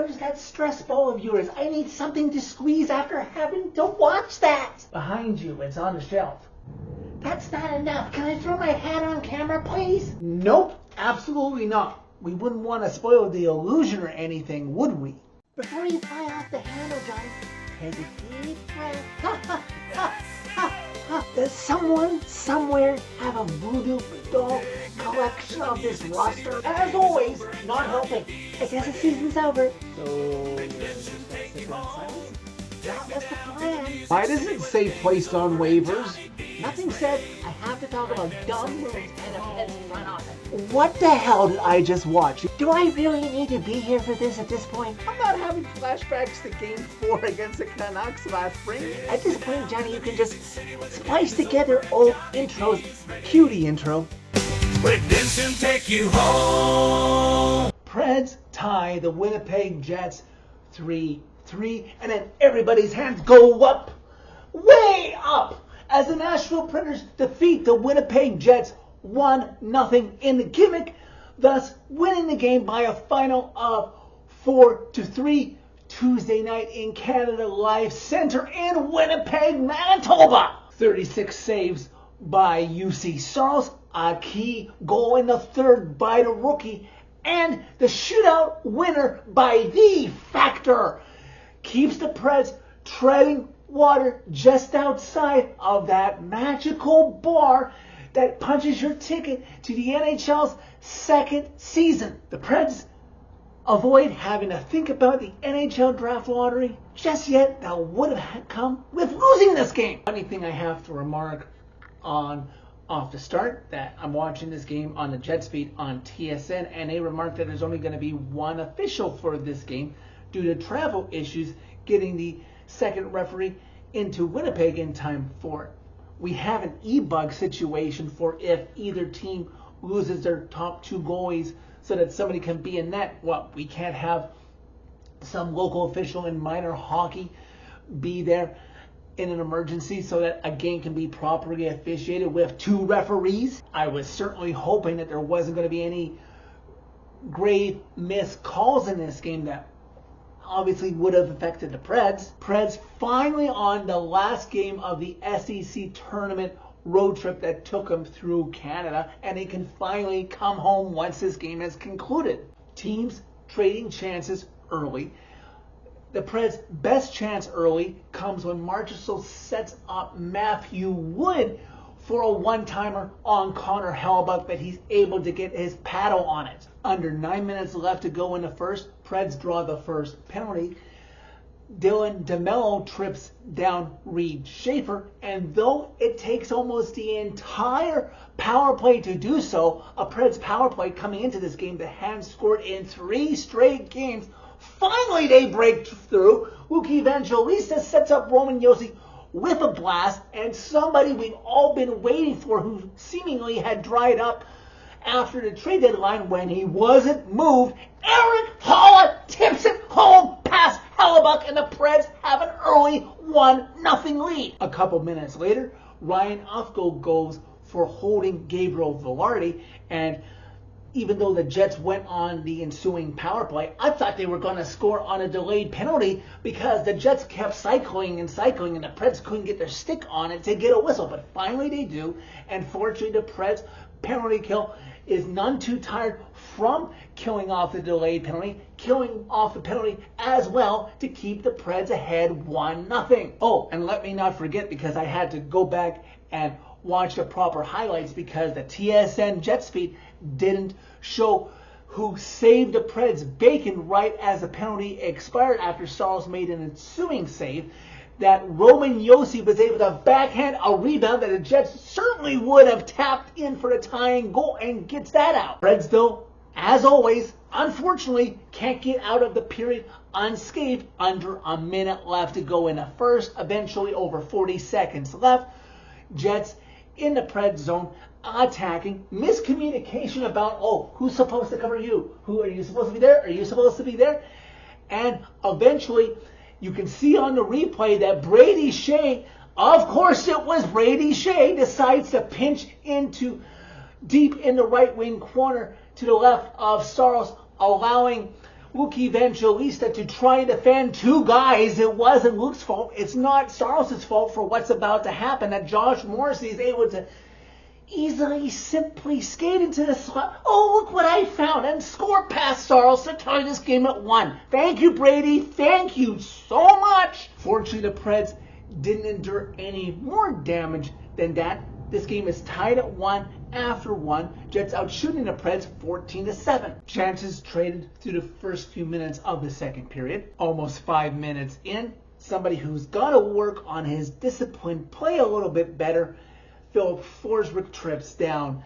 Where's that stress ball of yours? I need something to squeeze after having to watch that. Behind you, it's on the shelf. That's not enough. Can I throw my hat on camera, please? Nope, absolutely not. We wouldn't want to spoil the illusion or anything, would we? Before you fly off the handle, Johnny, take a deep breath. Ha, ha, ha, ha, ha. Does someone somewhere have a voodoo doll collection of this roster? As always, not helping. I guess the season's over. So, that was the plan. Why does it say placed on waivers? Nothing said. I have to talk about dumb moves and a Preds front office. What the hell did I just watch? Do I really need to be here for this at this point? I'm not having flashbacks to Game 4 against the Canucks last spring. At this point, Johnny, you can just splice together old intros. Cue the intro. Redemption take you home. Preds tie the Winnipeg Jets 3-3, and then everybody's hands go up, way up, as the Nashville Predators defeat the Winnipeg Jets 1-0 in the gimmick, thus winning the game by a final of 4-3 Tuesday night in Canada Life Center in Winnipeg, Manitoba. 36 saves by UC Saros, a key goal in the third by the rookie, and the shootout winner by the Factor keeps the Preds treading water just outside of that magical bar that punches your ticket to the NHL's second season. The Preds avoid having to think about the NHL draft lottery just yet. That would have come with losing this game. Funny thing I have to remark on off the start, that I'm watching this game on the Jets feed on TSN, and they remarked that there's only going to be one official for this game due to travel issues getting the second referee into Winnipeg in time for it. We have an e-bug situation for if either team loses their top two goalies so that somebody can be in net. Well, we can't have some local official in minor hockey be there in an emergency so that a game can be properly officiated with two referees. I was certainly hoping that there wasn't going to be any grave missed calls in this game that obviously would have affected the Preds. Preds finally on the last game of the SEC tournament road trip that took them through Canada, and they can finally come home once this game is concluded. Teams trading chances early. The Preds' best chance early comes when Marchessault sets up Matthew Wood for a one-timer on Connor Hellebuyck, but he's able to get his paddle on it. Under 9 minutes left to go in the first, Preds draw the first penalty. Dylan DeMello trips down Reed Schaefer, and though it takes almost the entire power play to do so, a Preds power play coming into this game that hadn't scored in 3 straight games, finally they break through. Luke Evangelista sets up Roman Josi with a blast, and somebody we've all been waiting for who seemingly had dried up after the trade deadline when he wasn't moved. Eric Holla tips it home past Hellebuyck, and the Preds have an early 1-0 lead. A couple minutes later, Ryan Ufko goes for holding Gabriel Velarde, and even though the Jets went on the ensuing power play, I thought they were going to score on a delayed penalty because the Jets kept cycling, and the Preds couldn't get their stick on it to get a whistle. But finally they do, and fortunately the Preds penalty kill is none too tired from killing off the delayed penalty, killing off the penalty as well to keep the Preds ahead 1-0. Oh, and let me not forget, because I had to go back and watch the proper highlights because the TSN Jets feed didn't show who saved the Preds bacon right as the penalty expired after Saros made an ensuing save, that Roman Josi was able to backhand a rebound that the Jets certainly would have tapped in for the tying goal and gets that out. Preds, though, as always, unfortunately, can't get out of the period unscathed. Under a minute left to go in the first, eventually over 40 seconds left. Jets in the Preds zone, attacking, miscommunication about, who's supposed to cover you? Who are you supposed to be there? Are you supposed to be there? And eventually, you can see on the replay that Brady Shea, of course it was Brady Shea, decides to pinch into deep in the right wing corner to the left of Saros, allowing Luke Evangelista to try and defend two guys. It wasn't Luke's fault. It's not Saros' fault for what's about to happen. That Josh Morrissey is able to easily, simply skate into the slot. Oh, look what I found. And score past Saros to tie this game at 1. Thank you, Brady. Thank you so much. Fortunately, the Preds didn't endure any more damage than that. This game is tied at 1 after 1. Jets out shooting the Preds 14-7. Chances traded through the first few minutes of the second period. Almost 5 minutes in, somebody who's got to work on his discipline, play a little bit better. Philip Forsberg trips down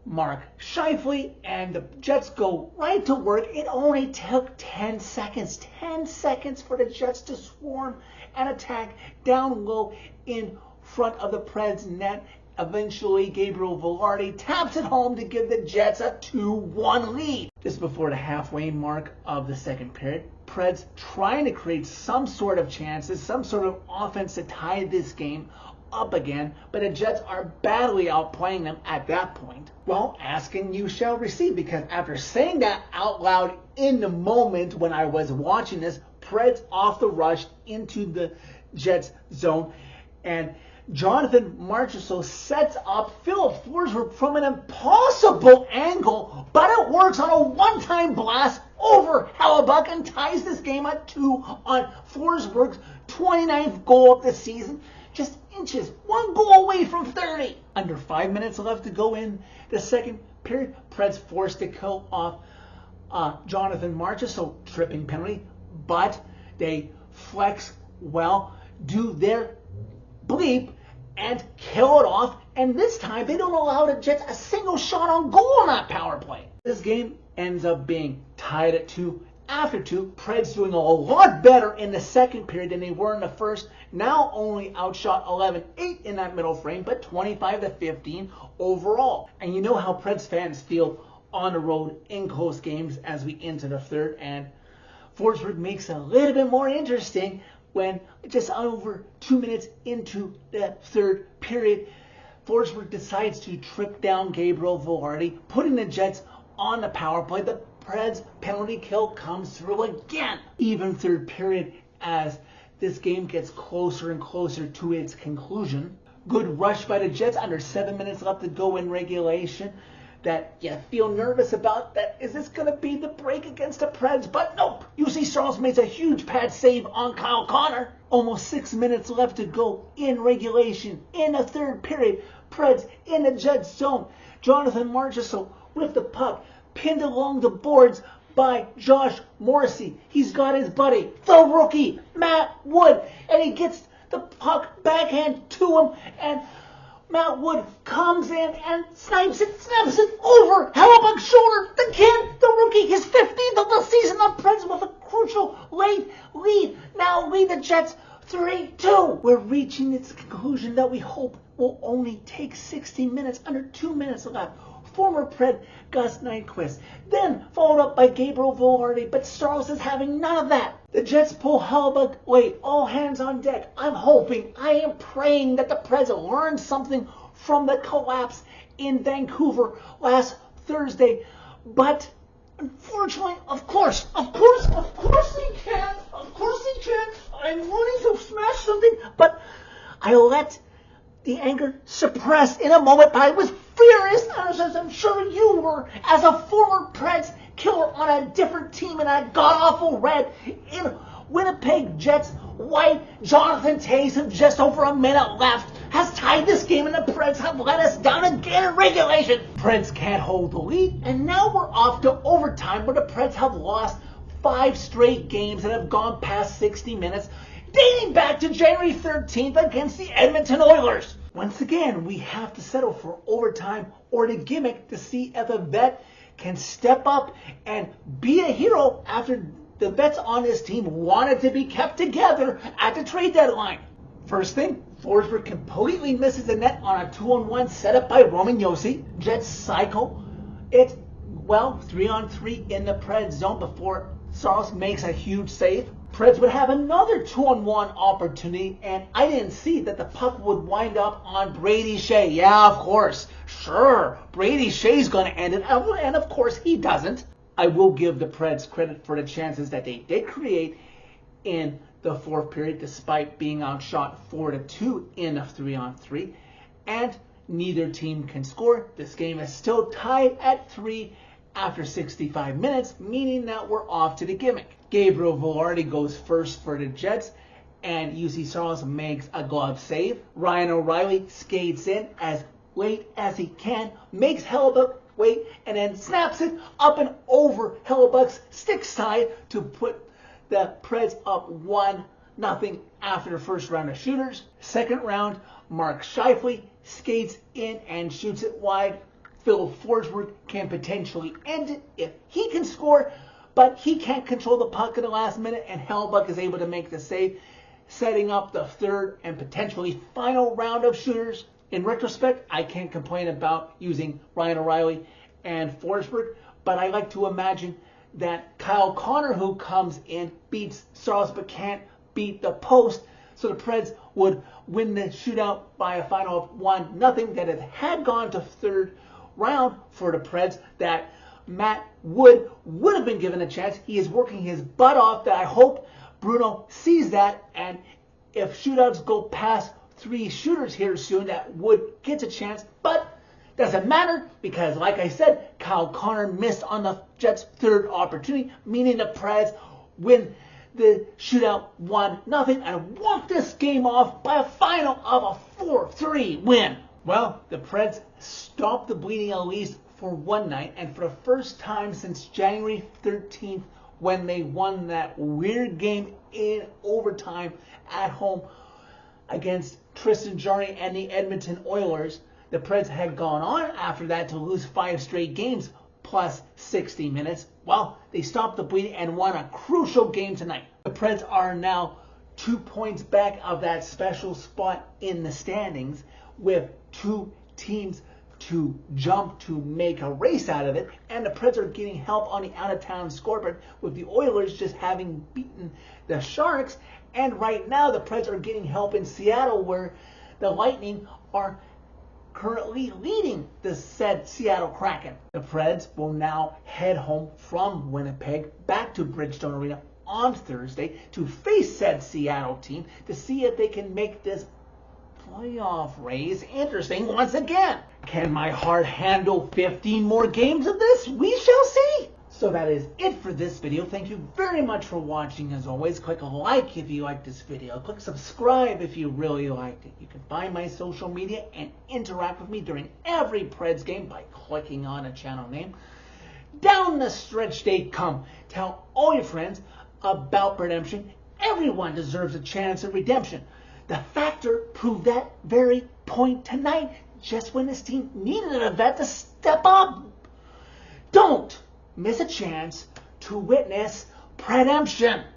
Mark Scheifele, and the Jets go right to work. It only took 10 seconds. 10 seconds for the Jets to swarm and attack down low in front of the Preds net. Eventually, Gabriel Velarde taps it home to give the Jets a 2-1 lead. Just before the halfway mark of the second period, Preds trying to create some sort of chances, some sort of offense to tie this game up again, but the Jets are badly outplaying them at that point. Well, ask and you shall receive, because after saying that out loud in the moment when I was watching this, Preds off the rush into the Jets zone, and Jonathan Marchessault sets up Philip Forsberg from an impossible angle, but it works on a one-time blast over Hellebuck and ties this game at 2 on Forsberg's 29th goal of the season. Just inches, 1 goal away from 30. Under 5 minutes left to go in the second period, Preds forced to kill off Jonathan Marchessault, tripping penalty, but they flex well, do their bleep, and kill it off. And this time, they don't allow the Jets a single shot on goal on that power play. This game ends up being tied at 2 after 2. Preds doing a lot better in the second period than they were in the first. Now only outshot 11-8 in that middle frame, but 25-15 overall. And you know how Preds fans feel on the road in close games as we enter the third. And Forsberg makes it a little bit more interesting when just over 2 minutes into the third period, Forsberg decides to trip down Gabriel Velarde, putting the Jets on the power play. The Preds penalty kill comes through again. Even third period as this game gets closer and closer to its conclusion. Good rush by the Jets under 7 minutes left to go in regulation. That you feel nervous about. That is this going to be the break against the Preds? But nope. UC Saros makes a huge pad save on Kyle Connor. Almost 6 minutes left to go in regulation in the third period. Preds in the Jets zone. Jonathan Marchessault with the puck, pinned along the boards by Josh Morrissey. He's got his buddy, the rookie, Matt Wood, and he gets the puck backhand to him, and Matt Wood comes in and snaps it over Hellebuck's shoulder. The kid, the rookie, his 15th of the season on Preds with a crucial late lead. Now lead the Jets 3-2. We're reaching its conclusion that we hope will only take 60 minutes, under 2 minutes left. Former Pred Gus Nyquist, then followed up by Gabriel Velarde, but Saros is having none of that. The Jets pull Hellebuck late, all hands on deck. I'm hoping, I am praying that the Preds learned something from the collapse in Vancouver last Thursday, but unfortunately, of course they can. I'm wanting to smash something, but I let the anger suppress in a moment, but I was furious, as I'm sure you were, as a former Preds killer on a different team in a god-awful red in Winnipeg Jets white. Jonathan Toews, with just over a minute left, has tied this game, and the Preds have let us down again in regulation. Preds can't hold the lead, and now we're off to overtime, where the Preds have lost 5 straight games that have gone past 60 minutes, dating back to January 13th against the Edmonton Oilers. Once again, we have to settle for overtime or the gimmick to see if a vet can step up and be a hero after the vets on this team wanted to be kept together at the trade deadline. First thing, Forsberg completely misses the net on a 2-on-1 set up by Roman Josi. Jets cycle it, 3-on-3 in the Preds zone before Saros makes a huge save. Preds would have another 2-on-1 opportunity, and I didn't see that the puck would wind up on Brady Shea. Yeah, of course. Sure, Brady Shea's going to end it, and of course he doesn't. I will give the Preds credit for the chances that they did create in the fourth period, despite being outshot 4-2 in a 3-on-3, and neither team can score. This game is still tied at 3 after 65 minutes, meaning that we're off to the gimmick. Gabriel Velarde goes first for the Jets, and UC Saros makes a glove save. Ryan O'Reilly skates in as late as he can, makes Hellebuyck wait, and then snaps it up and over Hellebuyck's stick side to put the Preds up 1-0 after the first round of shooters. Second round, Mark Scheifele skates in and shoots it wide. Phil Forsberg can potentially end it if he can score, but he can't control the puck in the last minute, and Hellebuyck is able to make the save, setting up the third and potentially final round of shooters. In retrospect, I can't complain about using Ryan O'Reilly and Forsberg, but I like to imagine that Kyle Connor, who comes in, beats Saros but can't beat the post, so the Preds would win the shootout by a final of 1-0, that it had gone to third round for the Preds, that Matt would have been given a chance. He is working his butt off. That I hope Bruno sees that, and if shootouts go past 3 shooters here soon, that Wood gets a chance, but doesn't matter because, like I said, Kyle Connor missed on the Jets' third opportunity, meaning the Preds win the shootout 1-0 and walk this game off by a final of a 4-3 win. Well, the Preds stopped the bleeding at least for one night, and for the first time since January 13th, when they won that weird game in overtime at home against Tristan Jarry and the Edmonton Oilers, the Preds had gone on after that to lose 5 straight games plus 60 minutes. Well, they stopped the bleeding and won a crucial game tonight. The Preds are now 2 points back of that special spot in the standings, with 2 teams to jump to make a race out of it, and the Preds are getting help on the out-of-town scoreboard, with the Oilers just having beaten the Sharks, and right now the Preds are getting help in Seattle, where the Lightning are currently leading the said Seattle Kraken. The Preds will now head home from Winnipeg back to Bridgestone Arena on Thursday to face said Seattle team to see if they can make this playoff race interesting once again. Can my heart handle 15 more games of this? We shall see. So that is it for this video. Thank you very much for watching. As always, click a like if you liked this video. Click subscribe if you really liked it. You can find my social media and interact with me during every Preds game by clicking on a channel name. Down the stretch they come. Tell all your friends about redemption. Everyone deserves a chance at redemption. The Factor proved that very point tonight, just when this team needed a vet to step up. Don't miss a chance to witness redemption.